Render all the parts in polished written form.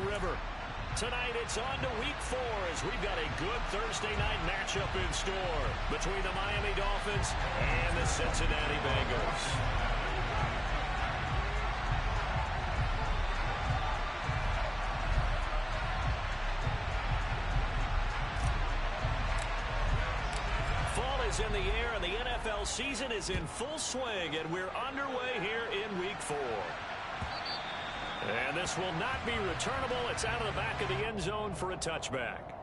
River. Tonight it's on to Week 4 as we've got a good Thursday night matchup in store between the Miami Dolphins and the Cincinnati Bengals. Is in the air, and the NFL season is in full swing, and we're underway here in Week 4. And this will not be returnable. It's out of the back of the end zone for a touchback.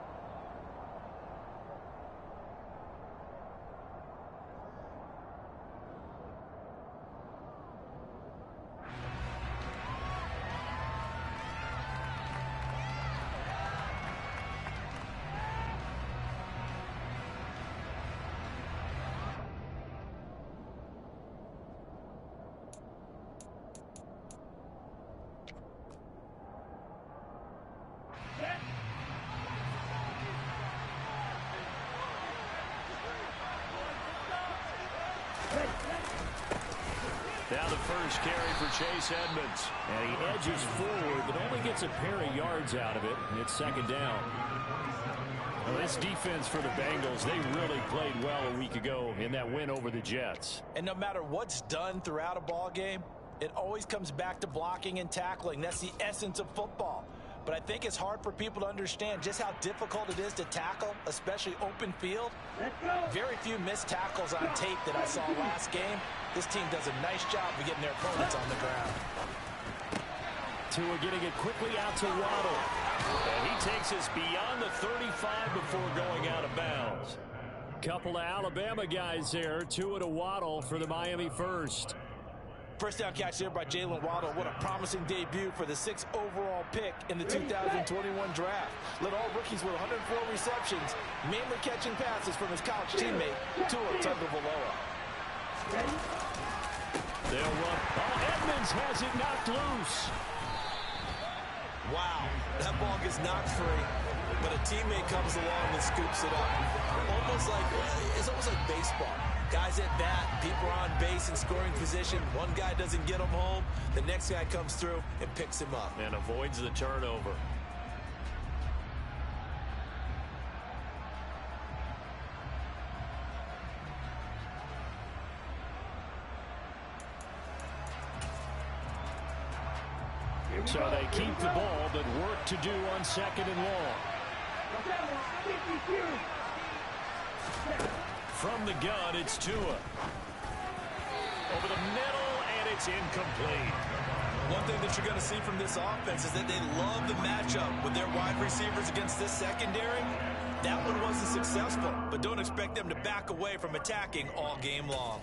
Now the first carry for Chase Edmonds. And he edges forward, but only gets a pair of yards out of it. And it's second down. Well, this defense for the Bengals, they really played well a week ago in that win over the Jets. And no matter what's done throughout a ball game, it always comes back to blocking and tackling. That's the essence of football. But I think it's hard for people to understand just how difficult it is to tackle, especially open field. Very few missed tackles on tape that I saw last game. This team does a nice job of getting their opponents on the ground. Tua getting it quickly out to Waddle. And he takes us beyond the 35 before going out of bounds. Couple of Alabama guys there. Tua to Waddle for the Miami first. First down catch there by Jalen Waddle. What a promising debut for the 6th overall pick in the 2021 draft. Led all rookies with 104 receptions, mainly catching passes from his college teammate, Tua Tagovailoa. They'll run. Oh, Edmonds has it knocked loose. Wow, that ball gets knocked free, but a teammate comes along and scoops it up. It's almost like baseball. Guys at bat, people are on base in scoring position. One guy doesn't get him home. The next guy comes through and picks him up. And avoids the turnover. So they keep the ball, but work to do on second and long. From the gun, it's Tua. Over the middle, and it's incomplete. One thing that you're going to see from this offense is that they love the matchup with their wide receivers against this secondary. That one wasn't successful, but don't expect them to back away from attacking all game long.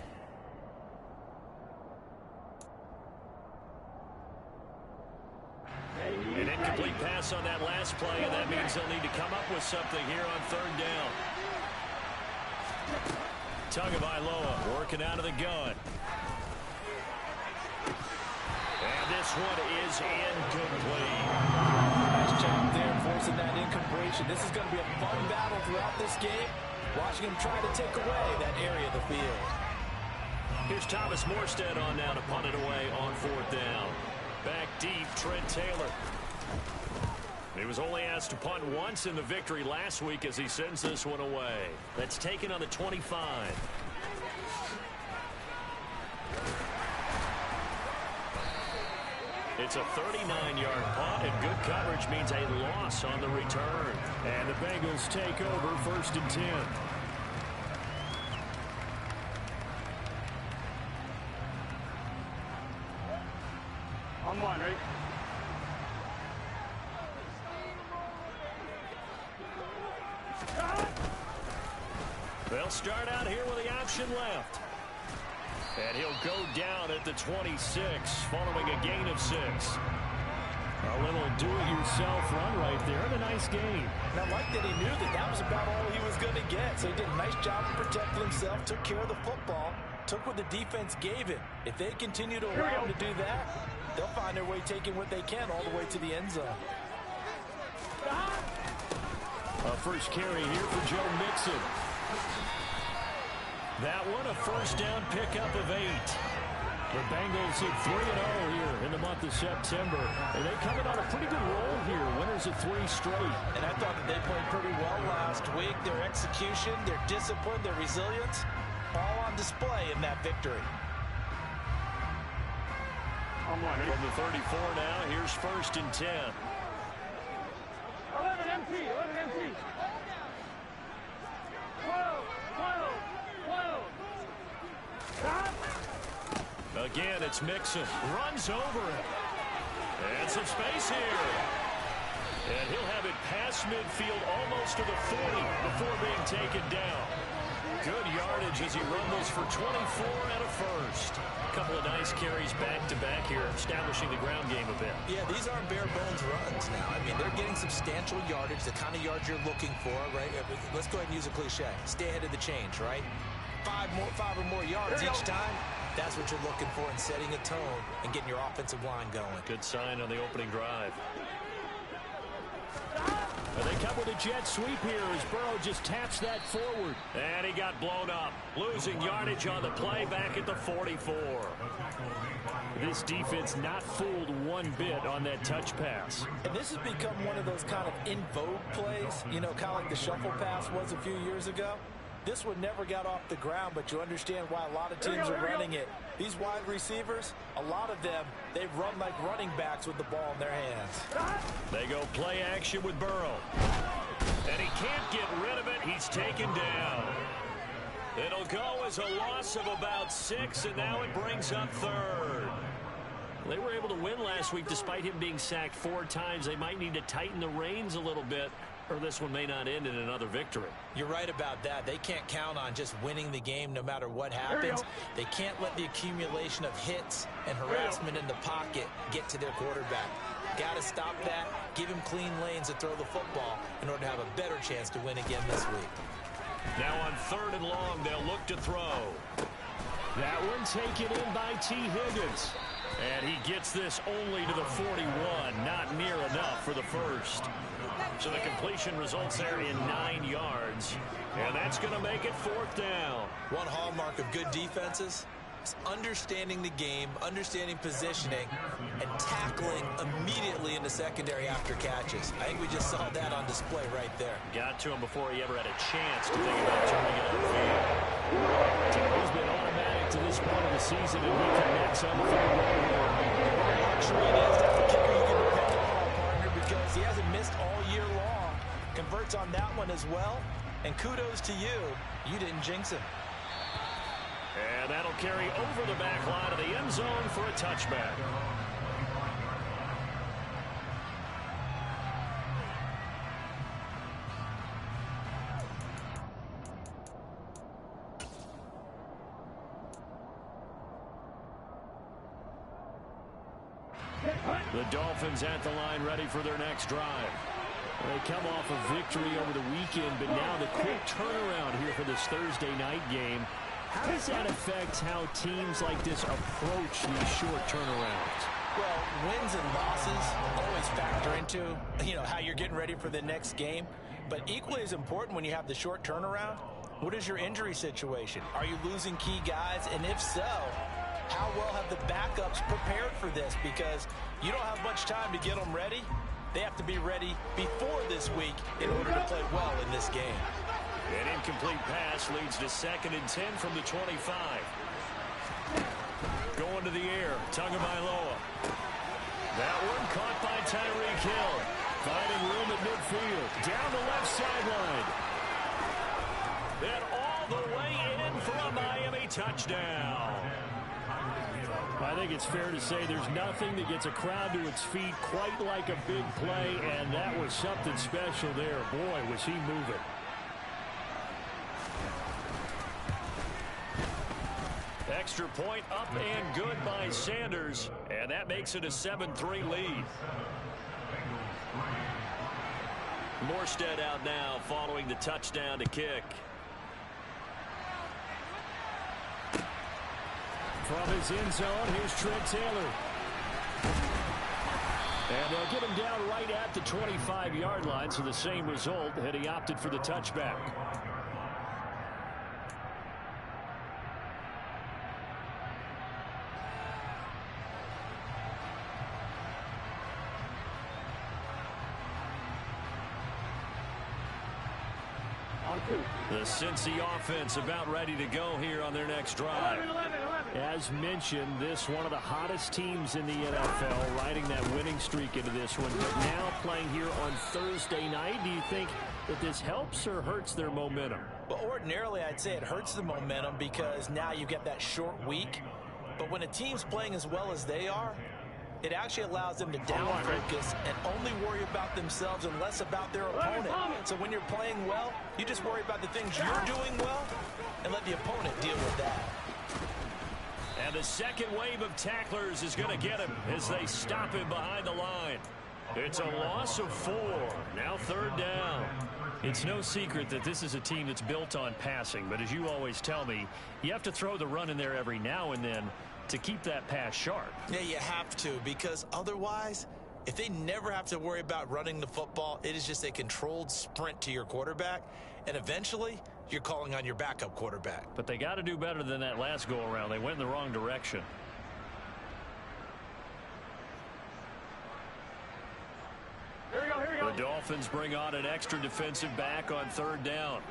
An incomplete pass on that last play, and that means they'll need to come up with something here on third down. Tagovailoa working out of the gun. And this one is incomplete. Nice job there forcing that incompletion. This is going to be a fun battle throughout this game. Watching him try to take away that area of the field. Here's Thomas Morstead on now to punt it away on fourth down. Back deep, Trent Taylor. He was only asked to punt once in the victory last week as he sends this one away. That's taken on the 25. It's a 39-yard punt, and good coverage means a loss on the return. And the Bengals take over first and 10. On one, right? They'll start out here with the option left. And he'll go down at the 26, following a gain of 6. A little do-it-yourself run right there, and a nice gain. And I like that he knew that that was about all he was going to get. So he did a nice job of protecting himself, took care of the football, took what the defense gave him. If they continue to allow him to do that, they'll find their way taking what they can all the way to the end zone. A first carry here for Joe Mixon. That one a first down pickup of 8. The Bengals hit 3-0 here in the month of September. And they coming on a pretty good roll here lose it 3 straight. And I thought that they played pretty well last week. Their execution, their discipline, their resilience, all on display in that victory. From the 34 now, here's 1st and 10. 11 empty, 11 empty. 12, 12, 12. Again, it's Mixon. Runs over it. And some space here. And he'll have it past midfield almost to the 40 before being taken down. Good yardage as he rumbles for 24 and a first. A couple of nice carries back-to-back here, establishing the ground game a bit. Yeah, these aren't bare-bones runs now. I mean, they're getting substantial yardage, the kind of yards you're looking for, right? Let's go ahead and use a cliche. Stay ahead of the change, right? 5 or more yards each time. That's what you're looking for in setting a tone and getting your offensive line going. Good sign on the opening drive. And they come with a jet sweep here as Burrow just taps that forward. And he got blown up. Losing yardage on the play back at the 44. This defense not fooled one bit on that touch pass. And this has become one of those kind of in vogue plays, you know, kind of like the shuffle pass was a few years ago. This one never got off the ground, but you understand why a lot of teams are running it. These wide receivers, a lot of them, they run like running backs with the ball in their hands. They go play action with Burrow. And he can't get rid of it. He's taken down. It'll go as a loss of about 6, and now it brings up 3rd. They were able to win last week despite him being sacked 4 times. They might need to tighten the reins a little bit, or this one may not end in another victory. You're right about that. They can't count on just winning the game no matter what happens. They can't let the accumulation of hits and harassment in the pocket get to their quarterback. Got to stop that, give him clean lanes to throw the football in order to have a better chance to win again this week. Now on 3rd and long, they'll look to throw. That one taken in by T. Higgins. And he gets this only to the 41, not near enough for the first. So the completion results there in 9 yards. And that's going to make it 4th down. One hallmark of good defenses is understanding the game, understanding positioning, and tackling immediately in the secondary after catches. I think we just saw that on display right there. Got to him before he ever had a chance to think about turning it upfield. He's been automatic to this point of the season, and he connects on the field. Luxury it is to have a kicker you can depend on, partner, because he hasn't missed all year long. Converts on that one as well. And kudos to you. You didn't jinx him. And that'll carry over the back line of the end zone for a touchback. The Dolphins at the line ready for their next drive. They come off a victory over the weekend, but now the quick turnaround here for this Thursday night game. How does that affect how teams like this approach these short turnarounds? Well, wins and losses always factor into, how you're getting ready for the next game. But equally as important when you have the short turnaround, what is your injury situation? Are you losing key guys? And if so, how well have the backups prepared for this? Because you don't have much time to get them ready. They have to be ready before this week in order to play well in this game. An incomplete pass leads to 2nd and 10 from the 25. Going to the air, Tagovailoa. That one caught by Tyreek Hill. Finding room at midfield. Down the left sideline. And all the way in for a Miami touchdown. I think it's fair to say there's nothing that gets a crowd to its feet quite like a big play, and that was something special there. Boy, was he moving. Extra point up and good by Sanders, and that makes it a 7-3 lead. Morstead out now following the touchdown to kick. From his end zone, here's Trent Taylor. And they'll get him down right at the 25-yard line, so the same result had he opted for the touchback. The Cincy offense about ready to go here on their next drive. As mentioned, this one of the hottest teams in the NFL, riding that winning streak into this one. But now playing here on Thursday night, do you think that this helps or hurts their momentum? Well, ordinarily, I'd say it hurts the momentum because now you get that short week. But when a team's playing as well as they are, it actually allows them to down focus and only worry about themselves and less about their opponent. So when you're playing well, you just worry about the things you're doing well and let the opponent deal with that. And the second wave of tacklers is going to get him as they stop him behind the line. It's a loss of 4. Now 3rd down. It's no secret that this is a team that's built on passing. But as you always tell me, you have to throw the run in there every now and then to keep that pass sharp. Yeah, you have to, because otherwise, if they never have to worry about running the football, it is just a controlled sprint to your quarterback, and eventually you're calling on your backup quarterback. But they got to do better than that last go-around. They went in the wrong direction. Here we go. The Dolphins bring on an extra defensive back on 3rd down.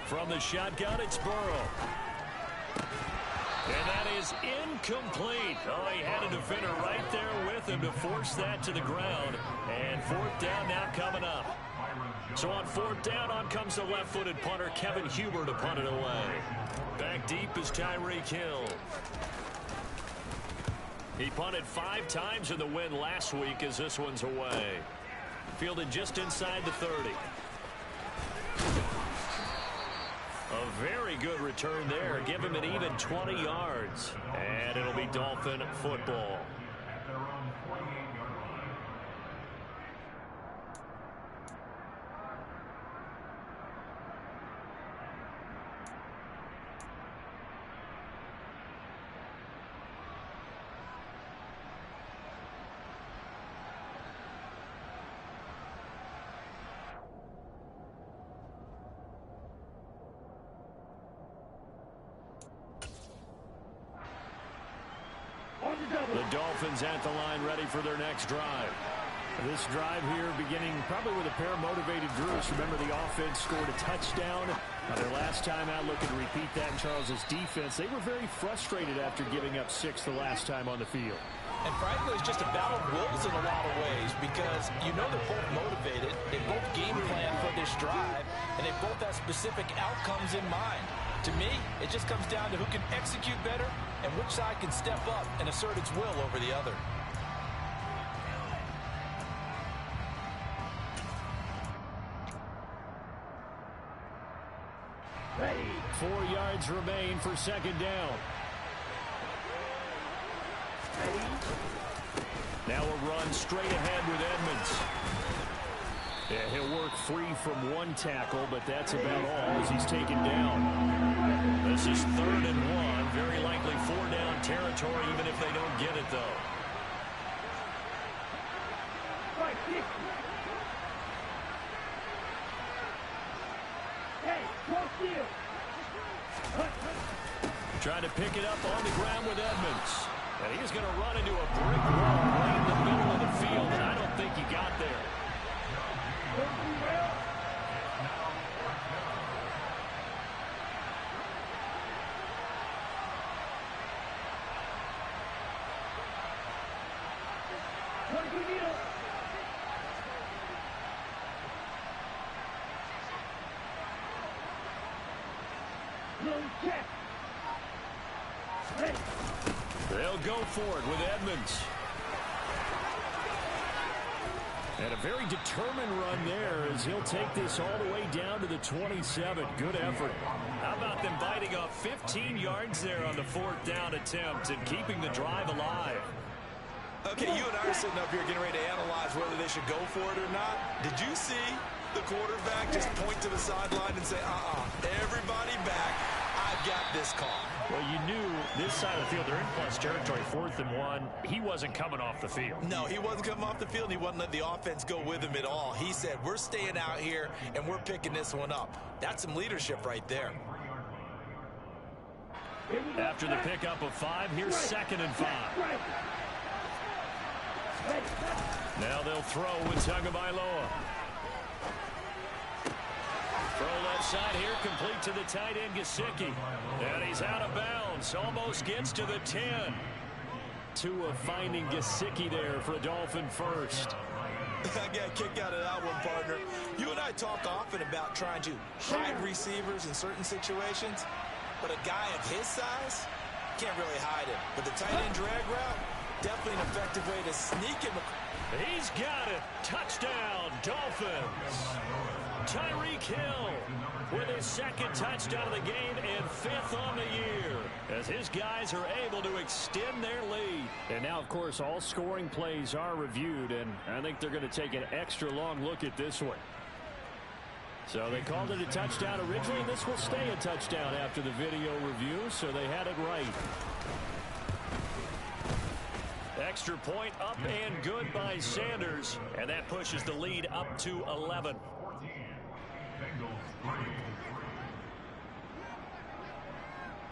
From the shotgun, it's Burrow. And that is incomplete. Oh, he had a defender right there with him to force that to the ground. And 4th down now coming up. So on 4th down, on comes the left-footed punter, Kevin Huber, to punt it away. Back deep is Tyreek Hill. He punted 5 times in the win last week as this one's away. Fielded just inside the 30. A very good return there. Give him an even 20 yards. And it'll be Dolphin football. The Dolphins at the line ready for their next drive. This drive here beginning probably with a pair of motivated groups. Remember, the offense scored a touchdown their last time out. Looking to repeat that in Charles's defense. They were very frustrated after giving up 6 the last time on the field. And frankly, it's just a battle of wills in a lot of ways because you know they're both motivated. They both game plan for this drive, and they both have specific outcomes in mind. To me, it just comes down to who can execute better and which side can step up and assert its will over the other. Ready. 4 yards remain for 2nd down. Ready. Now a run straight ahead with Edmonds. Yeah, he'll work free from 1 tackle, but that's about all as he's taken down. This is 3rd and 1. Very likely 4-down territory, even if they don't get it, though. Right, 60. Hey, close field. Trying to pick it up on the ground with Edmonds. And he's going to run into a brick wall right in the middle of the field, and I don't think he got there. They'll go for it with Edmonds. And a very determined run there as he'll take this all the way down to the 27. Good effort. How about them biting off 15 yards there on the 4th down attempt and keeping the drive alive? Okay, you and I are sitting up here getting ready to analyze whether they should go for it or not. Did you see the quarterback just point to the sideline and say, everybody back, I've got this call? Well, you knew this side of the field, they're in plus territory, 4th and 1. He wasn't coming off the field. No, he wasn't coming off the field. He wasn't letting the offense go with him at all. He said, we're staying out here, and we're picking this one up. That's some leadership right there. After the pickup of 5, here's 2nd and 5. Now they'll throw with Tagovailoa. Throw left side here, complete to the tight end, Gesicki. And he's out of bounds. Almost gets to the 10. Tua finding Gesicki there for a Dolphin first. I got a kick out of that one, partner. You and I talk often about trying to hide receivers in certain situations, but a guy of his size can't really hide him. But the tight end drag route, definitely an effective way to sneak him. He's got it. Touchdown, Dolphins. Tyreek Hill with his second touchdown of the game and 5th on the year, as his guys are able to extend their lead. And now, of course, all scoring plays are reviewed, and I think they're going to take an extra long look at this one. So they called it a touchdown originally. This will stay a touchdown after the video review, so they had it right. Extra point up and good by Sanders, and that pushes the lead up to 11.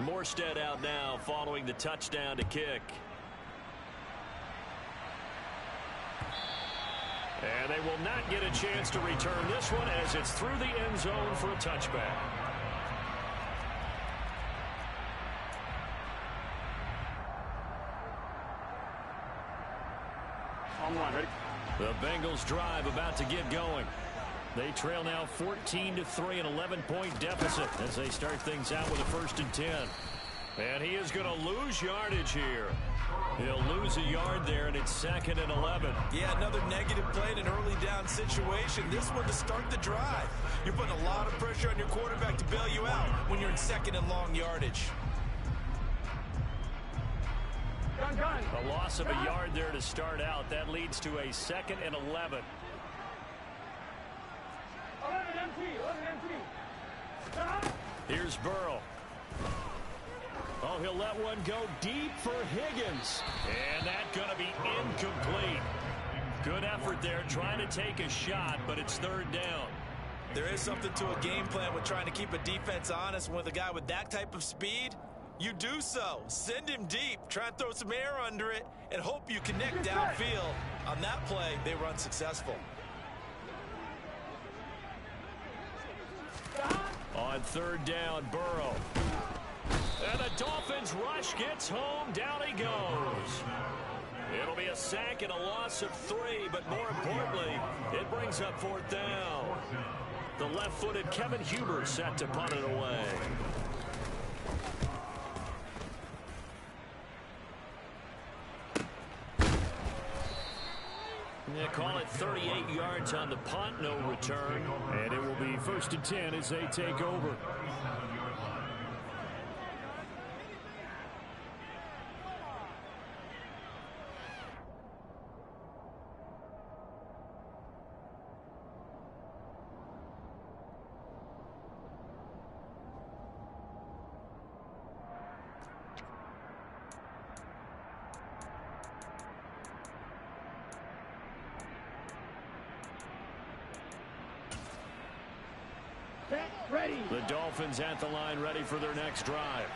Morstead out now following the touchdown to kick. And they will not get a chance to return this one as it's through the end zone for a touchback. The Bengals drive about to get going. They trail now 14-3, an 11-point deficit as they start things out with a 1st and 10. And he is going to lose yardage here. He'll lose a yard there, and it's 2nd and 11. Yeah, another negative play in an early down situation. This one to start the drive. You're putting a lot of pressure on your quarterback to bail you out when you're in 2nd and long yardage. A loss of a yard there to start out. That leads to a 2nd and 11. Here's Burrow. Oh, he'll let one go deep for Higgins. And that's going to be incomplete. Good effort there trying to take a shot, but it's 3rd down. There is something to a game plan with trying to keep a defense honest. With a guy with that type of speed, you do so. Send him deep. Try and throw some air under it and hope you connect downfield. On that play, they were unsuccessful. On 3rd down, Burrow. And the Dolphins rush gets home. Down he goes. It'll be a sack and a loss of 3, but more importantly, it brings up 4th down. The left-footed Kevin Huber set to punt it away. They call it 38 yards on the punt, no return. And it will be 1st and 10 as they take over. The Dolphins at the line, ready for their next drive.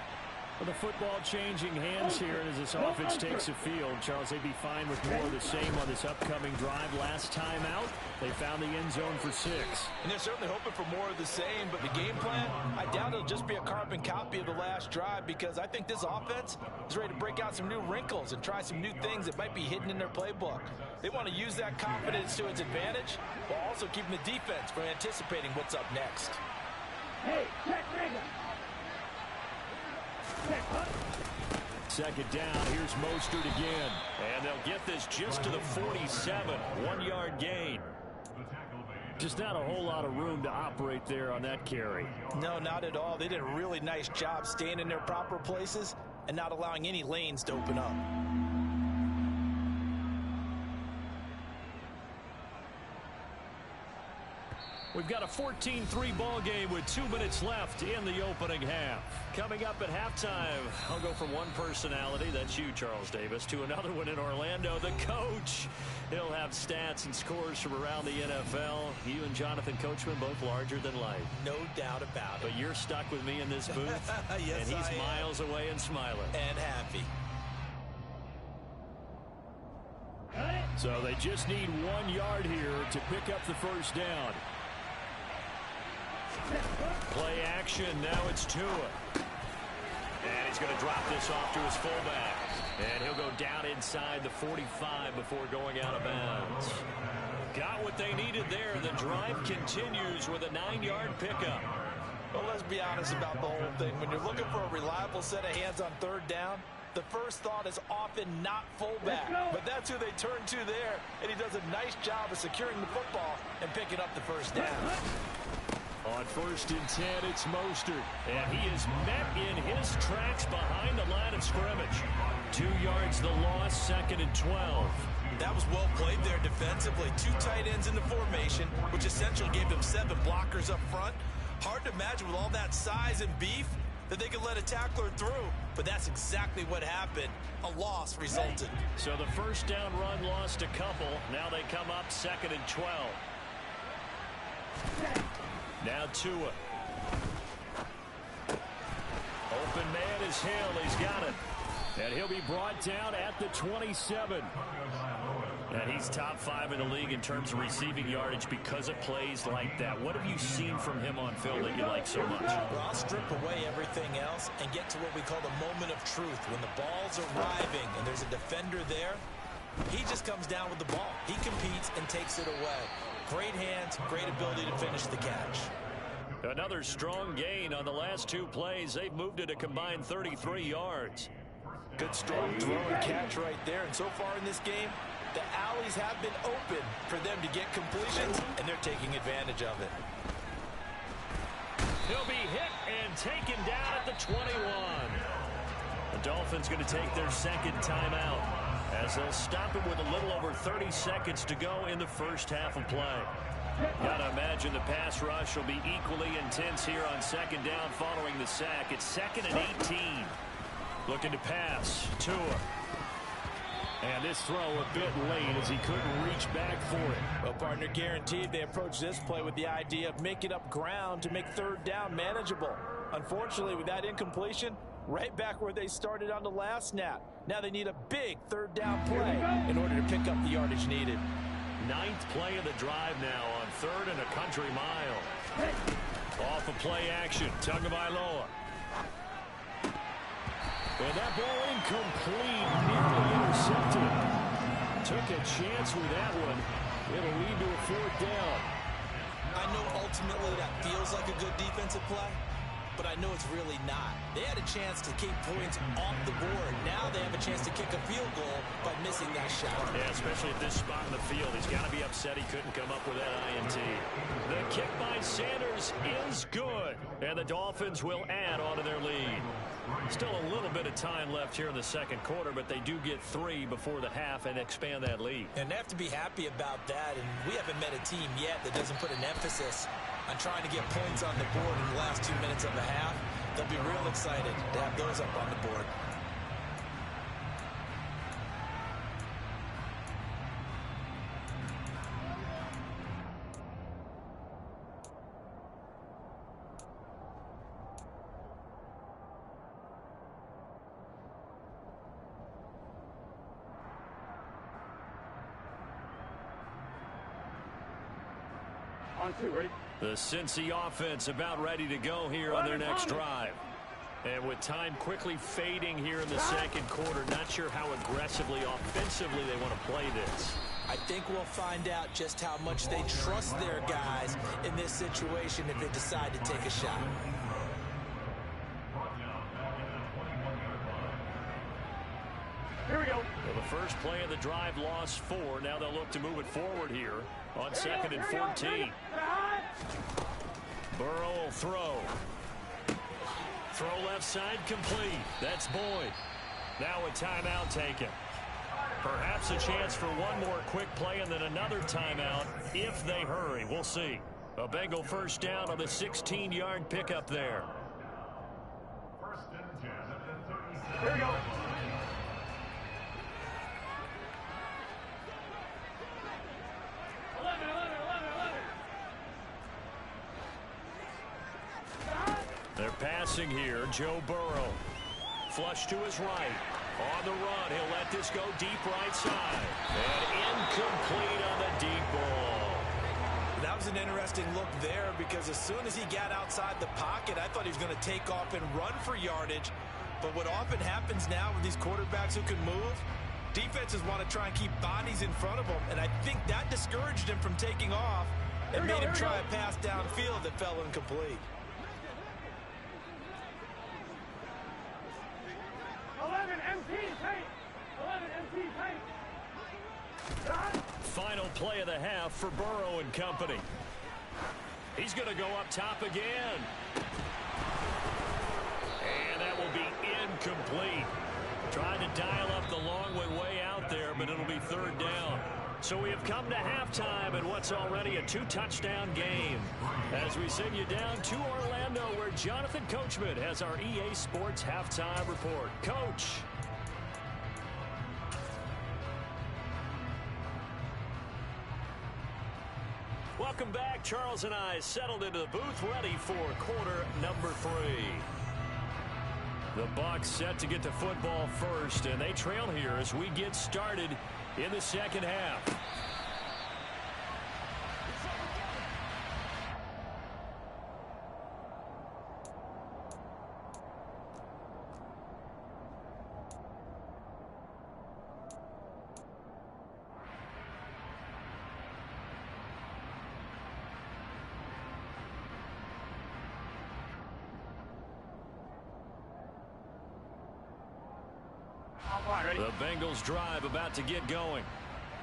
With the football changing hands here as this offense takes the field, Charles, they'd be fine with more of the same on this upcoming drive. Last time out, they found the end zone for 6. And they're certainly hoping for more of the same, but the game plan, I doubt it'll just be a carbon copy of the last drive, because I think this offense is ready to break out some new wrinkles and try some new things that might be hidden in their playbook. They want to use that confidence to its advantage, while also keeping the defense from anticipating what's up next. Hey, check Reagan. Check Hunt. 2nd down, here's Mostert again. And they'll get this just to the 47, 1-yard gain. Just not a whole lot of room to operate there on that carry. No, not at all. They did a really nice job staying in their proper places and not allowing any lanes to open up. We've got a 14-3 ball game with 2 minutes left in the opening half. Coming up at halftime, I'll go from one personality, that's you, Charles Davis, to another one in Orlando, the coach. He'll have stats and scores from around the NFL. You and Jonathan Coachman both larger than life. No doubt about it. But you're stuck with me in this booth, yes, and he's I am. miles away and smiling. And happy. Cut it. So they just need 1 yard here to pick up the first down. Play action. Now it's Tua. And he's going to drop this off to his fullback. And he'll go down inside the 45 before going out of bounds. Got what they needed there. The drive continues with a 9-yard pickup. Well, let's be honest about the whole thing. When you're looking for a reliable set of hands on third down, the first thought is often not fullback. But that's who they turn to there. And he does a nice job of securing the football and picking up the first down. On 1st and 10, it's Mostert. And he is met in his tracks behind the line of scrimmage. 2 yards the loss, 2nd and 12. That was well played there defensively. 2 tight ends in the formation, which essentially gave them 7 blockers up front. Hard to imagine with all that size and beef that they could let a tackler through. But that's exactly what happened. A loss resulted. So the first down run lost a couple. Now they come up 2nd and 12. Now Tua. Open man is Hill. He's got it. And he'll be brought down at the 27. And he's top 5 in the league in terms of receiving yardage because of plays like that. What have you seen from him on film that you like so much? Well, I'll strip away everything else and get to what we call the moment of truth. When the ball's arriving and there's a defender there, he just comes down with the ball. He competes and takes it away. Great hands, great ability to finish the catch. Another strong gain on the last 2 plays. They've moved it a combined 33 yards. Good strong throw and catch right there. And so far in this game, the alleys have been open for them to get completions, and they're taking advantage of it. He'll be hit and taken down at the 21. The Dolphins going to take their 2nd timeout as they'll stop it with a little over 30 seconds to go in the first half of play. Got to imagine the pass rush will be equally intense here on 2nd down following the sack. It's 2nd and 18. Looking to pass. Tua. And this throw a bit late as he couldn't reach back for it. Well, partner, guaranteed they approach this play with the idea of making up ground to make 3rd down manageable. Unfortunately, with that incompletion, right back where they started on the last snap. Now they need a big 3rd down play in order to pick up the yardage needed. 9th play of the drive now on 3rd and a country mile. Off of play action. Tagovailoa. And that ball incomplete, nearly intercepted. Took a chance with that one. It'll lead to a 4th down. I know ultimately that feels like a good defensive play, but I know it's really not. They had a chance to keep points off the board. Now they have a chance to kick a field goal by missing that shot. Yeah, especially at this spot in the field. He's got to be upset he couldn't come up with that INT. The kick by Sanders is good, and the Dolphins will add on to their lead. Still a little bit of time left here in the 2nd quarter, but they do get 3 before the half and expand that lead. And they have to be happy about that, and we haven't met a team yet that doesn't put an emphasis on trying to get points on the board in the last 2 minutes of the half. They'll be real excited to have those up on the board. The Cincy offense about ready to go here on their next drive. And with time quickly fading here in the 2nd quarter, not sure how aggressively, offensively they want to play this. I think we'll find out just how much they trust their guys in this situation if they decide to take a shot. Here we go. Well, the first play of the drive lost 4. Now they'll look to move it forward here on 2nd and 14. Burrow will throw. Throw left side complete. That's Boyd. Now a timeout taken. Perhaps a chance for one more quick play and then another timeout if they hurry. We'll see. A Bengal first down on the 16-yard pickup there. Here we go. They're passing here. Joe Burrow. Flush to his right. On the run. He'll let this go deep right side. And Incomplete on the deep ball. That was an interesting look there because as soon as he got outside the pocket, I thought he was going to take off and run for yardage. But what often happens now with these quarterbacks who can move, defenses want to try and keep bodies in front of them. And I think that discouraged him from taking off and made him try a pass downfield that fell incomplete. 11 MT tight. 11 MT tight. Final play of the half for Burrow and company. He's going to go up top again. And that will be incomplete. Trying to dial up the long way out there, but it'll be third down. So we have come to halftime in what's already a 2-touchdown game. As we send you down to Orlando, where Jonathan Coachman has our EA Sports halftime report. Coach. Welcome back. Charles and I settled into the booth, ready for quarter number 3. The Bucs set to get the football first, and they trail here as we get started in the second half. The Bengals drive about to get going.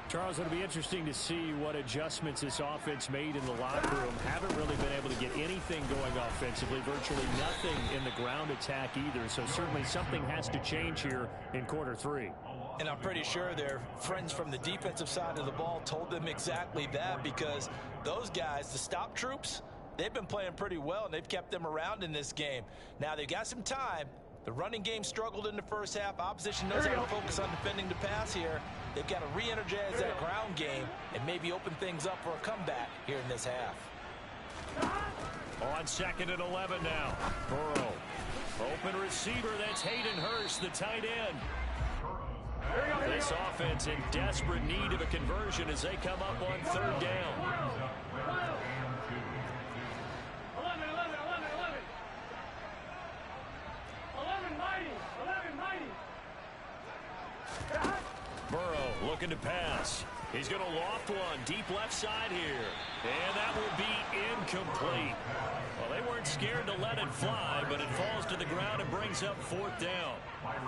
Charles, it'll be interesting to see what adjustments this offense made in the locker room. Haven't really been able to get anything going offensively. Virtually nothing in the ground attack either. So certainly something has to change here in quarter 3. And I'm pretty sure their friends from the defensive side of the ball told them exactly that, because those guys, the stop troops, they've been playing pretty well, and they've kept them around in this game. Now, they've got some time. The running game struggled in the first half. Opposition knows how to focus on defending the pass here. They've got to re-energize that ground game and maybe open things up for a comeback here in this half. On 2nd and 11 now. Burrow. Open receiver. That's Hayden Hurst, the tight end. This offense in desperate need of a conversion as they come up on 3rd down. 11 mighty. Burrow looking to pass. He's going to loft one deep left side here. And that will be incomplete. Well, they weren't scared to let it fly, but it falls to the ground and brings up 4th down.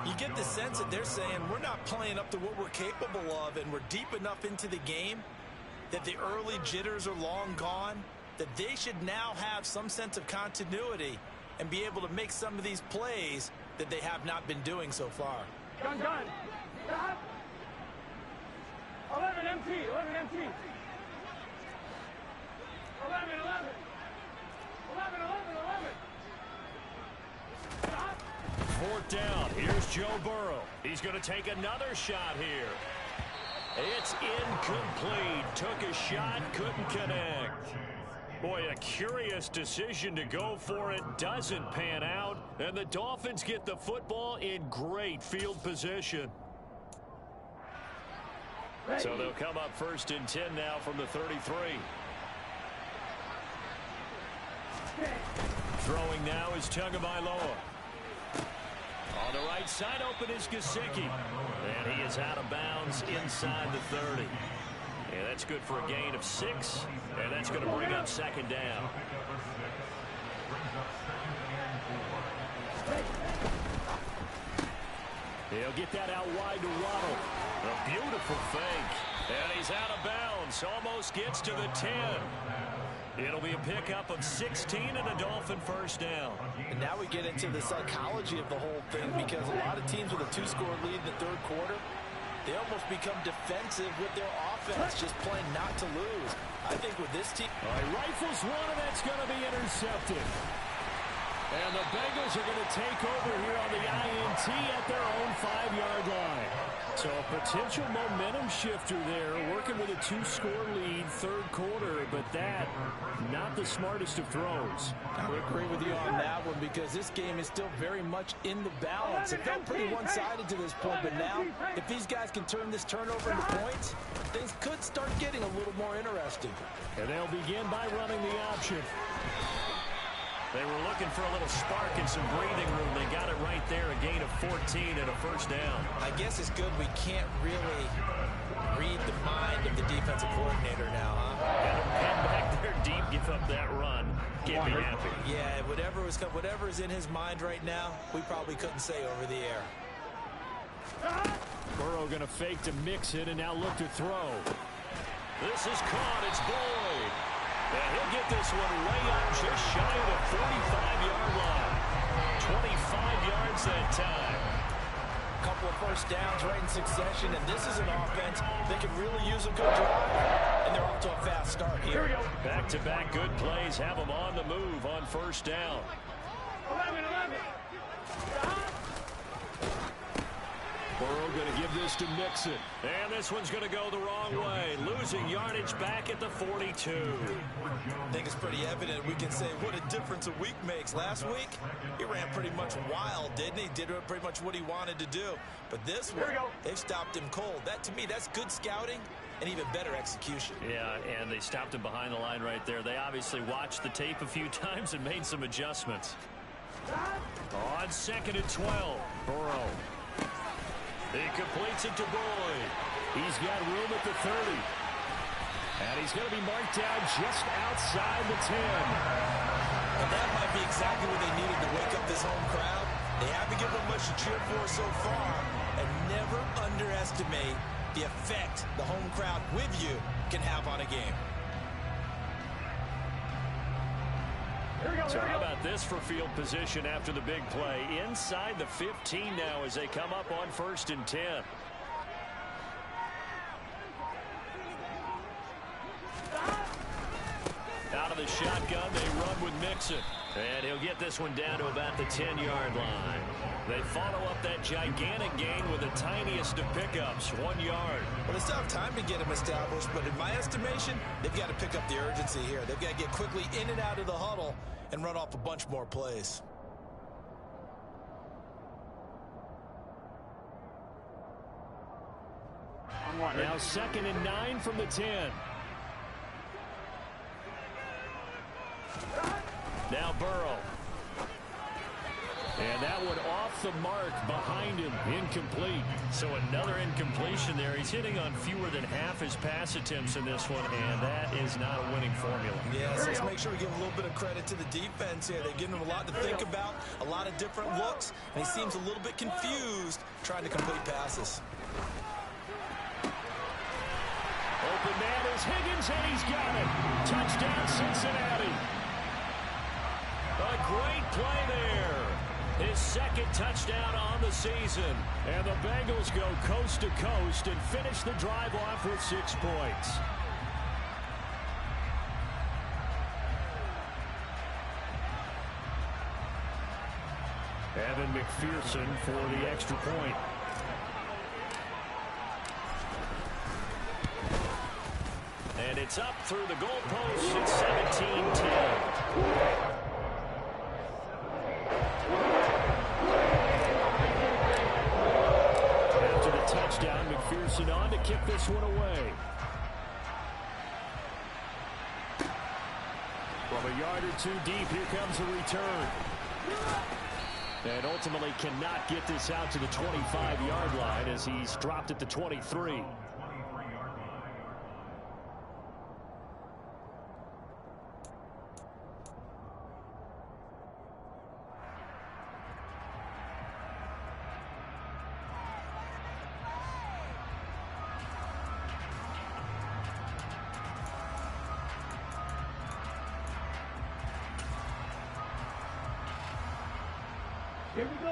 You get the sense that they're saying we're not playing up to what we're capable of, and we're deep enough into the game that the early jitters are long gone, that they should now have some sense of continuity and be able to make some of these plays that they have not been doing so far. Gun. 11 MT. 11 MT. 11. 4th down. Here's Joe Burrow. He's going to take another shot here. It's incomplete. Took a shot, couldn't connect. Boy, a curious decision to go for it. Doesn't pan out. And the Dolphins get the football in great field position. So they'll come up 1st and 10 now from the 33. Throwing now is Tagovailoa. On the right side, open is Gesicki. And he is out of bounds inside the 30. And that's good for a gain of 6. And that's going to bring up 2nd down. He'll get that out wide to Waddle. A beautiful fake. And he's out of bounds. Almost gets to the 10. It'll be a pickup of 16 and a Dolphin 1st down. And now we get into the psychology of the whole thing, because a lot of teams with a 2-score lead in the 3rd quarter, they almost become defensive with their offense, just playing not to lose. I think with this team... All right, rifles one, and that's going to be intercepted. And the Bengals are going to take over here on the INT at their own 5-yard line. So a potential momentum shifter there, working with a 2-score lead, third quarter, but that, not the smartest of throws. I would agree with you on that one because this game is still very much in the balance. It felt pretty one-sided to this point, but now, if these guys can turn this turnover into points, things could start getting a little more interesting. And they'll begin by running the option. They were looking for a little spark and some breathing room. They got it right there, a gain of 14 and a first down. I guess it's good we can't really read the mind of the defensive coordinator now, huh? And back there deep, give up that run. Can't be happy. Yeah, whatever is in his mind right now, we probably couldn't say over the air. Burrow going to fake to mix it and now look to throw. This is caught. It's Boyd. And he'll get this one way up just shy of the 45-yard line. 25 yards that time. A couple of first downs right in succession, and this is an offense that could really use a good drive. And they're off to a fast start here. Back-to-back good plays have them on the move on first down. 11. Burrow going to give this to Mixon. And this one's going to go the wrong way. Losing yardage back at the 42. I think it's pretty evident. We can say what a difference a week makes. Last week, he ran pretty much wild, didn't he? Did pretty much what he wanted to do. But this one, they've stopped him cold. That, to me, that's good scouting and even better execution. Yeah, and they stopped him behind the line right there. They obviously watched the tape a few times and made some adjustments. On 2nd and 12, Burrow. He completes it to Boyd. He's got room at the 30. And he's going to be marked down just outside the 10. And that might be exactly what they needed to wake up this home crowd. They haven't given them much to cheer for so far. And never underestimate the effect the home crowd with you can have on a game. So how about this for field position after the big play? Inside the 15 now as they come up on 1st and 10. Out of the shotgun, they run with Mixon. And he'll get this one down to about the 10-yard line. They follow up that gigantic gain with the tiniest of pickups, 1 yard. Well, it's not time to get him established, but in my estimation, they've got to pick up the urgency here. They've got to get quickly in and out of the huddle and run off a bunch more plays. Now 2nd and 9 from the 10. Now Burrow. And that one off the mark behind him, incomplete. So another incompletion there. He's hitting on fewer than half his pass attempts in this one, and that is not a winning formula. Yes, let's make sure we give a little bit of credit to the defense here. They've given him a lot to think about, a lot of different looks, and he seems a little bit confused trying to complete passes. Open man is Higgins, and he's got it. Touchdown, Cincinnati. A great play there. His 2nd touchdown on the season. And the Bengals go coast to coast and finish the drive off with 6 points. Evan McPherson for the extra point. And it's up through the goalpost. It's 17-10. After the touchdown, McPherson on to kick this one away. From a yard or 2 deep, here comes a return. And ultimately cannot get this out to the 25-yard line as he's dropped at the 23.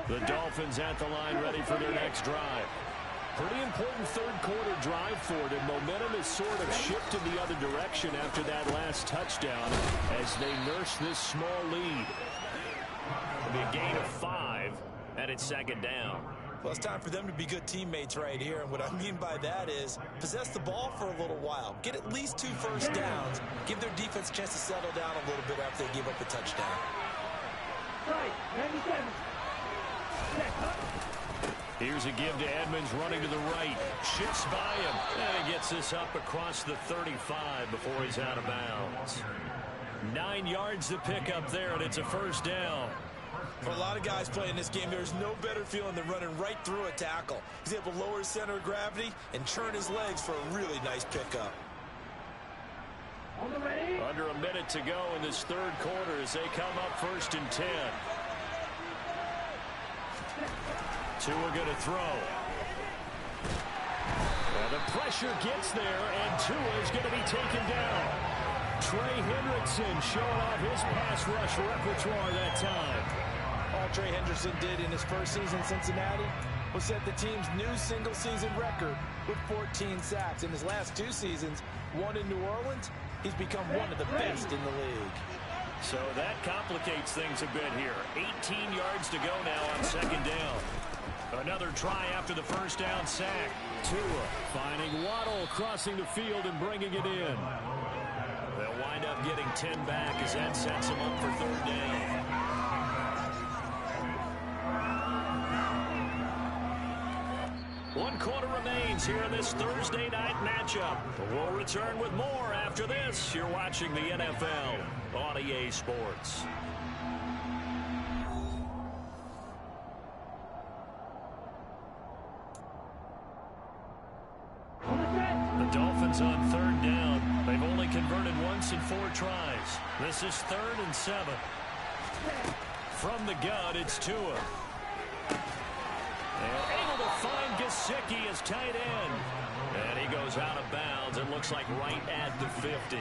The Dolphins at the line, ready for their next drive. Pretty important third quarter drive for them. Momentum has sort of shifted the other direction after that last touchdown as they nurse this small lead. It'll be a gain of 5, and it's second down. Well, it's time for them to be good teammates right here. And what I mean by that is possess the ball for a little while. Get at least 2 first downs. Give their defense a chance to settle down a little bit after they give up a touchdown. Right, 97. Here's a give to Edmonds running to the right. Shifts by him. And he gets this up across the 35 before he's out of bounds. 9 yards to pick up there, and it's a first down. For a lot of guys playing this game, there's no better feeling than running right through a tackle. He's able to lower his center of gravity and turn his legs for a really nice pickup. Under a minute to go in this third quarter as they come up 1st and 10. Tua going to throw. Well, the pressure gets there, and Tua is going to be taken down. Trey Hendrickson showing off his pass rush repertoire that time. All Trey Hendrickson did in his first season in Cincinnati was set the team's new single-season record with 14 sacks. In his last 2 seasons, 1 in New Orleans, he's become one of the best in the league. So that complicates things a bit here. 18 yards to go now on second down. Another try after the first down sack. Tua finding Waddle crossing the field and bringing it in. They'll wind up getting 10 back as that sets them up for third down. One quarter remains here in this Thursday night matchup. We'll return with more after this. You're watching the NFL on EA Sports. The Dolphins on third down. They've only converted once in 4 tries. This is 3rd and 7. From the gun, it's Tua. And able to find Gesicki as tight end. And he goes out of bounds. It looks like right at the 50.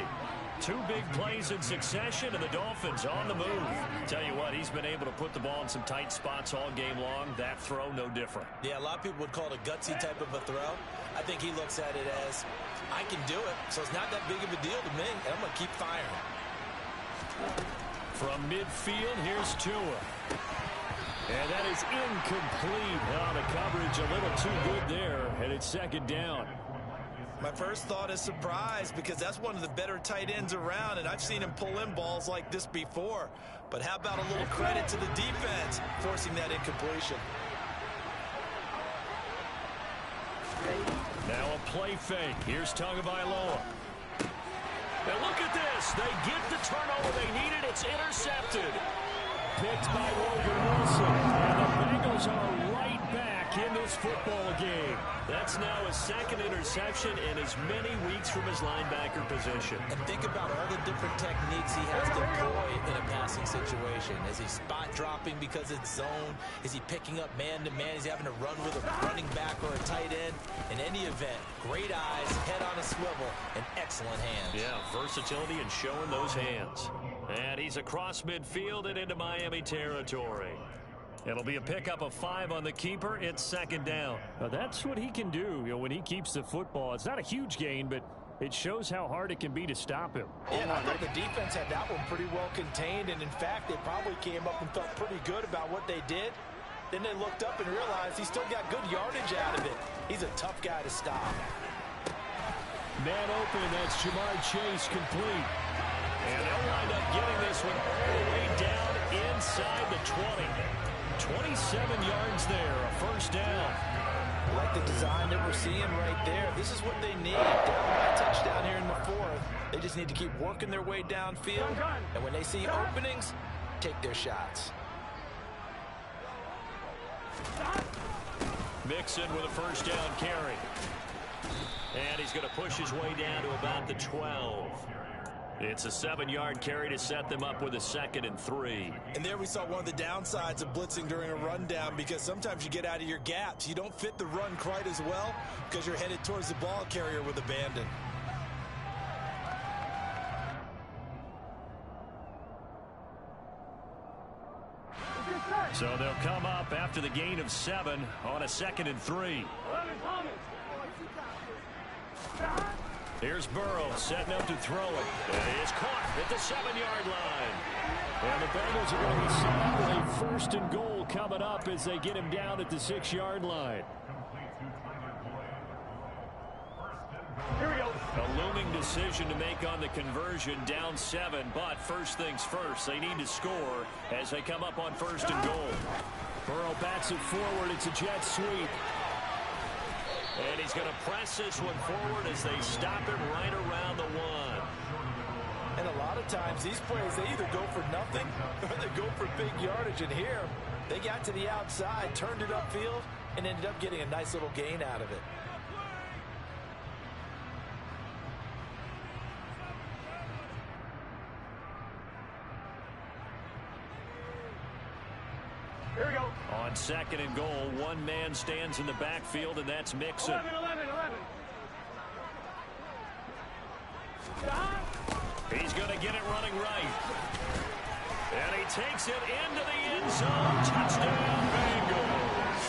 2 big plays in succession, and the Dolphins on the move. Tell you what, he's been able to put the ball in some tight spots all game long. That throw, no different. Yeah, a lot of people would call it a gutsy type of a throw. I think he looks at it as, I can do it, so it's not that big of a deal to me, and I'm going to keep firing. From midfield, here's Tua. And that is incomplete. Oh, the coverage a little too good there, and it's second down. My first thought is surprise, because that's one of the better tight ends around, and I've seen him pull in balls like this before. But how about a little credit to the defense forcing that incompletion? Now a play fake. Here's Tagovailoa. Now look at this. They get the turnover they needed. It's intercepted. Picked by Logan Wilson. And the Bengals are right back in this football game. That's now his 2nd interception in as many weeks from his linebacker position. And think about all the different techniques he has to employ in a passing situation. Is he spot dropping because it's zone? Is he picking up man-to-man? Is he having to run with a running back or a tight end? In any event, great eyes, head on a swivel, and excellent hands. Yeah, versatility and showing those hands. And he's across midfield and into Miami territory. It'll be a pickup of 5 on the keeper. It's second down. Now that's what he can do, when he keeps the football. It's not a huge gain, but it shows how hard it can be to stop him. Yeah, and I thought the defense had that one pretty well contained, and in fact, they probably came up and felt pretty good about what they did. Then they looked up and realized he still got good yardage out of it. He's a tough guy to stop. Man open, that's Jamar Chase complete. And they'll wind up getting this one all the way down inside the 20. 27 yards there, a first down. I like the design that we're seeing right there. This is what they need. Down by a touchdown here in the 4th. They just need to keep working their way downfield. And when they see openings, take their shots. Mixon with a first down carry. And he's going to push his way down to about the 12. It's a 7-yard carry to set them up with a 2nd and 3. And there we saw one of the downsides of blitzing during a rundown, because sometimes you get out of your gaps. You don't fit the run quite as well because you're headed towards the ball carrier with abandon. So they'll come up after the gain of 7 on a 2nd and 3. Here's Burrow setting up to throw it. And he is caught at the 7-yard line. And the Bengals are going to be set up with a first and goal coming up as they get him down at the 6-yard line. Here we go. A looming decision to make on the conversion, down 7, but first things first, they need to score as they come up on first and goal. Burrow bats it forward. It's a jet sweep. And he's going to press this one forward as they stop it right around the 1. And a lot of times these plays, they either go for nothing or they go for big yardage. And here, they got to the outside, turned it upfield, and ended up getting a nice little gain out of it. Here we go. On second and goal, one man stands in the backfield, and that's Mixon. 11. He's going to get it running right. And he takes it into the end zone. Touchdown, Bengals.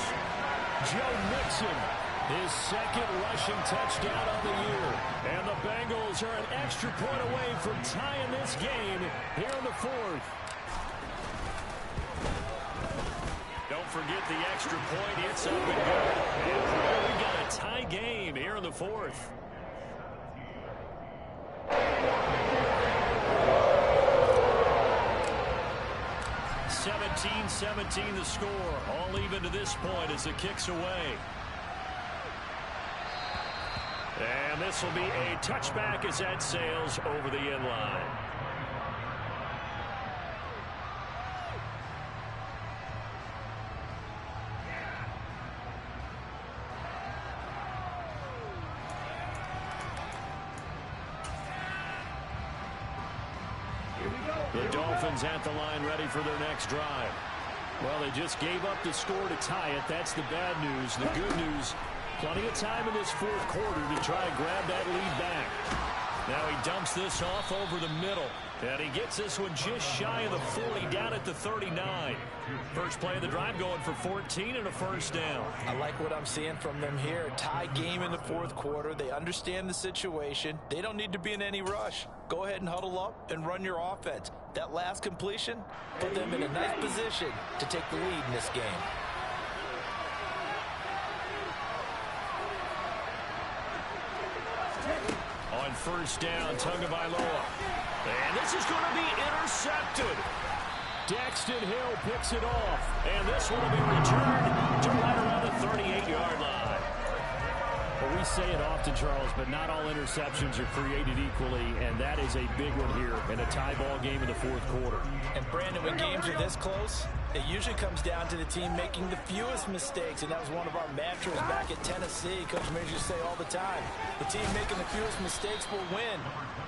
Joe Mixon, his second rushing touchdown of the year. And the Bengals are an extra point away from tying this game here in the 4th. Don't forget the extra point. It's up and good. And we got a tie game here in the 4th. (17-17) the score. All even to this point as the kick's away. And this will be a touchback as that sails over the end line. The Dolphins at the line ready for their next drive. Well, they just gave up the score to tie it. That's the bad news. The good news, plenty of time in this 4th quarter to try to grab that lead back. Now he dumps this off over the middle. And he gets this one just shy of the 40, down at the 39. First play of the drive going for 14 and a first down. I like what I'm seeing from them here. Tie game in the 4th quarter. They understand the situation. They don't need to be in any rush. Go ahead and huddle up and run your offense. That last completion put them in a nice position to take the lead in this game. On first down, Tagovailoa. And this is going to be intercepted. Daxton Hill picks it off. And this one will be returned to right around the 38-yard line. Well, we say it often, Charles, but not all interceptions are created equally, and that is a big one here in a tie ball game in the 4th quarter. And Brandon, when games are this close, it usually comes down to the team making the fewest mistakes, and that was one of our mantras back at Tennessee. Coach Major used to say all the time, the team making the fewest mistakes will win.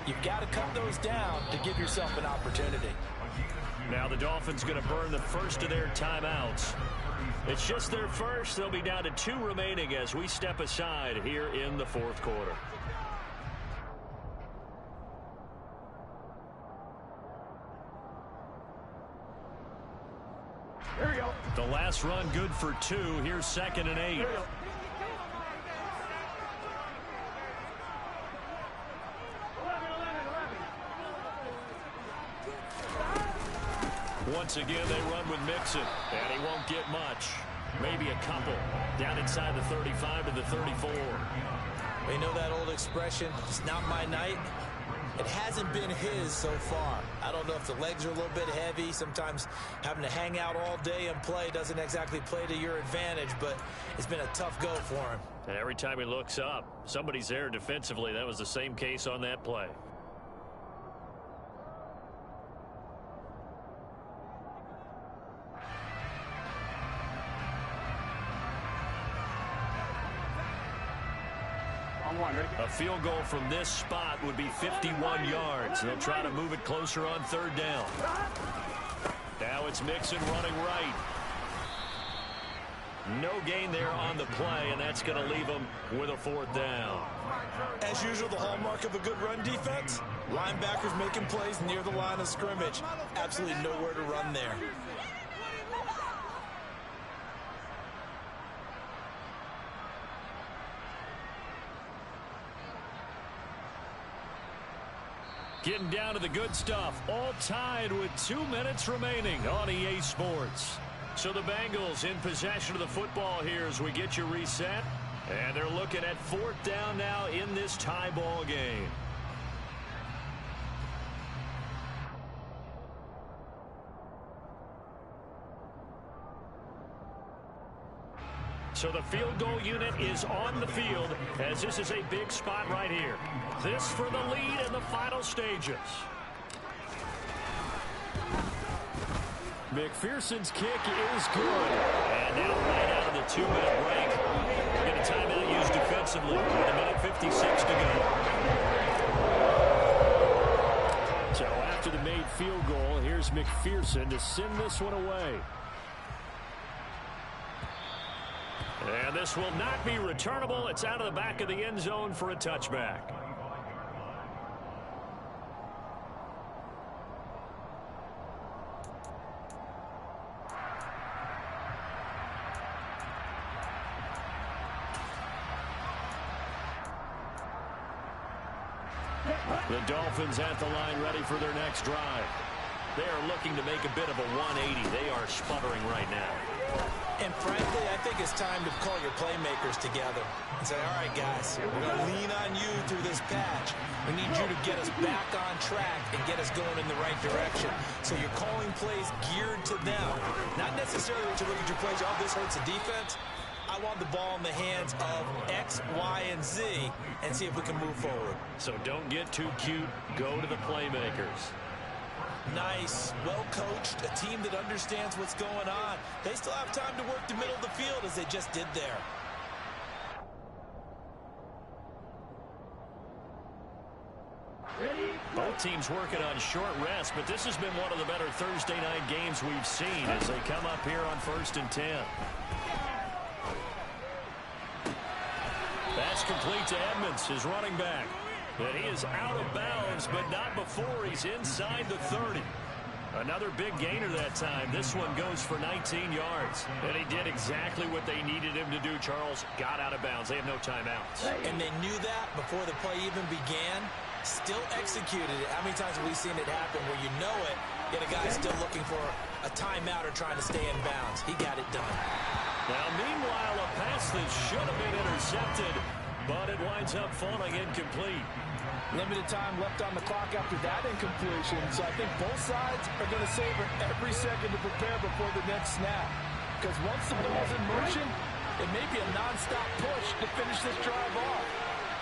You've got to cut those down to give yourself an opportunity. Now the Dolphins going to burn the first of their timeouts. It's just their first. They'll be down to 2 remaining as we step aside here in the 4th quarter. Here we go. The last run good for 2. Here's 2nd and 8. Here we go. 11. Once again, they run with Mixon, and he won't get much. Maybe a couple. Down inside the 35 to the 34. We know that old expression, it's not my night. It hasn't been his so far. I don't know if the legs are a little bit heavy. Sometimes having to hang out all day and play doesn't exactly play to your advantage, but it's been a tough go for him. And every time he looks up, somebody's there defensively. That was the same case on that play. A field goal from this spot would be 51 yards. They'll try to move it closer on 3rd down. Now it's Mixon running right. No gain there on the play, and that's going to leave them with a 4th down. As usual, the hallmark of a good run defense, linebackers making plays near the line of scrimmage. Absolutely nowhere to run there. Getting down to the good stuff. All tied with 2 minutes remaining on EA Sports. So the Bengals in possession of the football here as we get you reset. And they're looking at 4th down now in this tie ball game. So the field goal unit is on the field as this is a big spot right here. This for the lead in the final stages. McPherson's kick is good. And now right out of the 2-minute break. We're going to timeout used defensively with 1:56 to go. So after the made field goal, here's McPherson to send this one away. And this will not be returnable. It's out of the back of the end zone for a touchback. The Dolphins at the line ready for their next drive. They are looking to make a bit of a 180. They are sputtering right now. And frankly, I think it's time to call your playmakers together and say, all right, guys, we're going to lean on you through this patch. We need you to get us back on track and get us going in the right direction. So you're calling plays geared to them. Not necessarily that you look at your plays, oh, this hurts the defense. I want the ball in the hands of X, Y, and Z and see if we can move forward. So don't get too cute. Go to the playmakers. Nice, well-coached, a team that understands what's going on. They still have time to work the middle of the field as they just did there. Both teams working on short rest, but this has been one of the better Thursday night games we've seen as they come up here on 1st and 10. That's complete to Edmonds, his running back. And he is out of bounds, but not before he's inside the 30. Another big gainer that time. This one goes for 19 yards. And he did exactly what they needed him to do, Charles. Got out of bounds. They have no timeouts. And they knew that before the play even began. Still executed it. How many times have we seen it happen where you know it, yet a guy still looking for a timeout or trying to stay in bounds? He got it done. Now, meanwhile, a pass that should have been intercepted, but it winds up falling incomplete. Limited time left on the clock after that incompletion, so I think both sides are going to savor every second to prepare before the next snap. Because once the ball's in motion, it may be a nonstop push to finish this drive off.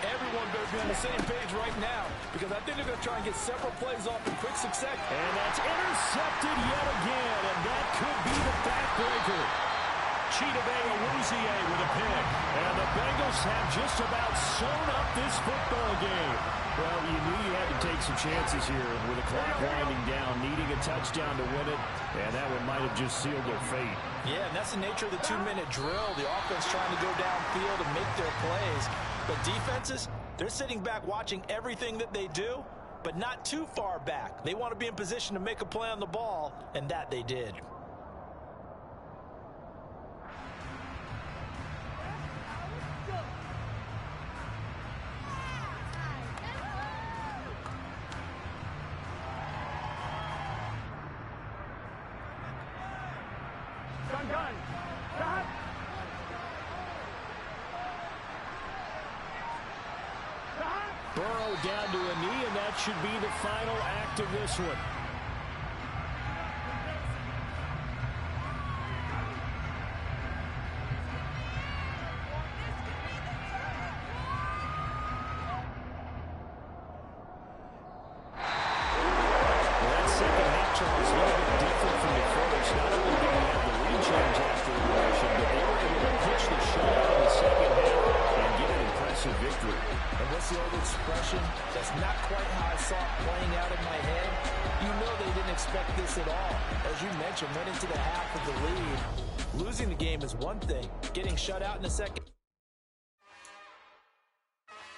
Everyone better be on the same page right now, because I think they're going to try and get several plays off in quick succession. And that's intercepted yet again, and that could be the backbreaker. Chidobe Awuzie with a pick. And the Bengals have just about sewn up this football game. Well, you knew you had to take some chances here with the clock winding down, needing a touchdown to win it, and that one might have just sealed their fate. Yeah, and that's the nature of the 2-minute drill. The offense trying to go downfield and make their plays. But defenses, they're sitting back watching everything that they do, but not too far back. They want to be in position to make a play on the ball, and that they did. Gun. Stop. Burrow down to a knee, and that should be the final act of this one. That second half, Charles, a little bit different from the first. Not only did he have the lead change after the motion, but they were able to pitch the shutout in the second half and get an impressive victory. And what's the old expression? That's not quite how I saw it playing out in my head. You know they didn't expect this at all. As you mentioned, went into the half of the lead. Losing the game is one thing. Getting shut out in the second